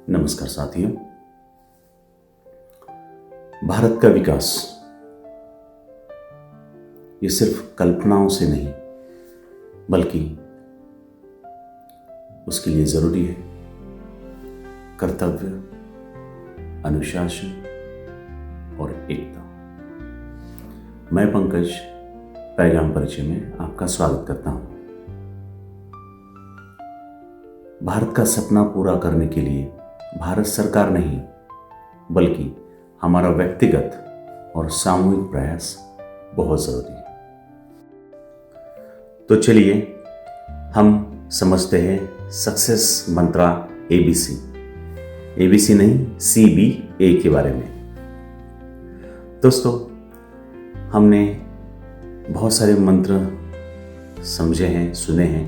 नमस्कार साथियों। भारत का विकास ये सिर्फ कल्पनाओं से नहीं बल्कि उसके लिए जरूरी है कर्तव्य, अनुशासन और एकता। मैं पंकज पैगाम परिचय में आपका स्वागत करता हूं। भारत का सपना पूरा करने के लिए भारत सरकार नहीं बल्कि हमारा व्यक्तिगत और सामूहिक प्रयास बहुत जरूरी है। तो चलिए हम समझते हैं सक्सेस मंत्रा एबीसी नहीं CBA के बारे में। दोस्तों, हमने बहुत सारे मंत्र समझे हैं, सुने हैं।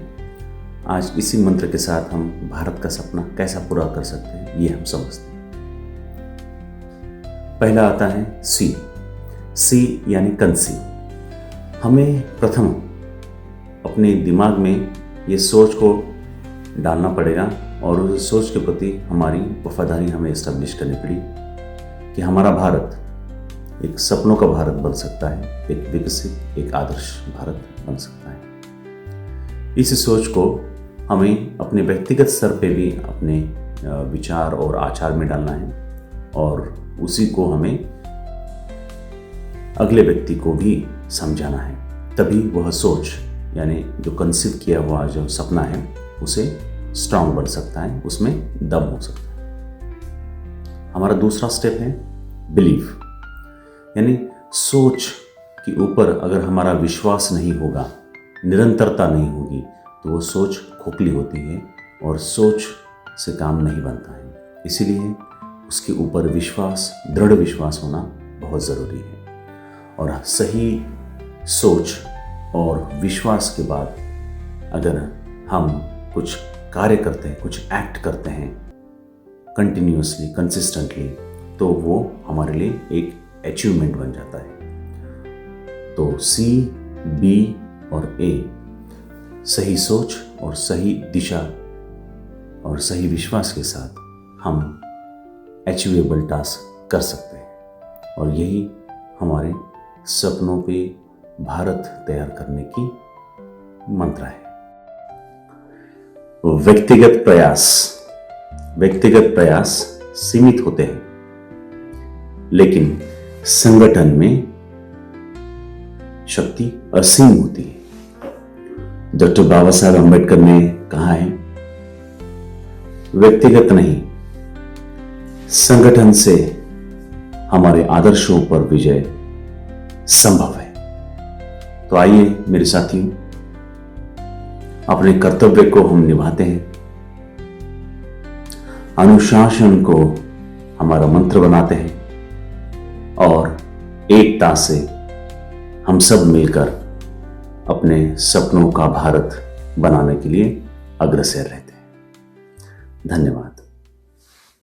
आज इसी मंत्र के साथ हम भारत का सपना कैसा पूरा कर सकते हैं ये हम समझते हैं। पहला आता है सी यानी कंसीव। हमें प्रथम अपने दिमाग में ये सोच को डालना पड़ेगा और उस सोच के प्रति हमारी वफादारी हमें एस्टेब्लिश करनी पड़ी कि हमारा भारत एक सपनों का भारत बन सकता है, एक विकसित, एक आदर्श भारत बन सकता है। इस सोच को हमें अपने व्यक्तिगत स्तर पे भी अपने विचार और आचार में डालना है और उसी को हमें अगले व्यक्ति को भी समझाना है। तभी वह सोच यानी जो कंसीव किया हुआ जो सपना है उसे स्ट्रांग बन सकता है, उसमें दम हो सकता है। हमारा दूसरा स्टेप है बिलीव, यानी सोच के ऊपर अगर हमारा विश्वास नहीं होगा, निरंतरता नहीं होगी तो वो सोच खोखली होती है और सोच से काम नहीं बनता है। इसीलिए उसके ऊपर विश्वास, दृढ़ विश्वास होना बहुत ज़रूरी है। और सही सोच और विश्वास के बाद अगर हम कुछ कार्य करते हैं, कुछ एक्ट करते हैं कंटिन्यूअसली, कंसिस्टेंटली, तो वो हमारे लिए एक अचीवमेंट बन जाता है। तो C, B और A, सही सोच और सही दिशा और सही विश्वास के साथ हम अचीवेबल टास्क कर सकते हैं और यही हमारे सपनों पे भारत तैयार करने की मंत्र है। व्यक्तिगत प्रयास सीमित होते हैं लेकिन संगठन में शक्ति असीम होती है। डॉक्टर बाबा साहब अम्बेडकर ने कहा है, व्यक्तिगत नहीं संगठन से हमारे आदर्शों पर विजय संभव है। तो आइए मेरे साथियों, अपने कर्तव्य को हम निभाते हैं, अनुशासन को हमारा मंत्र बनाते हैं और एकता से हम सब मिलकर अपने सपनों का भारत बनाने के लिए अग्रसर रहते हैं। धन्यवाद।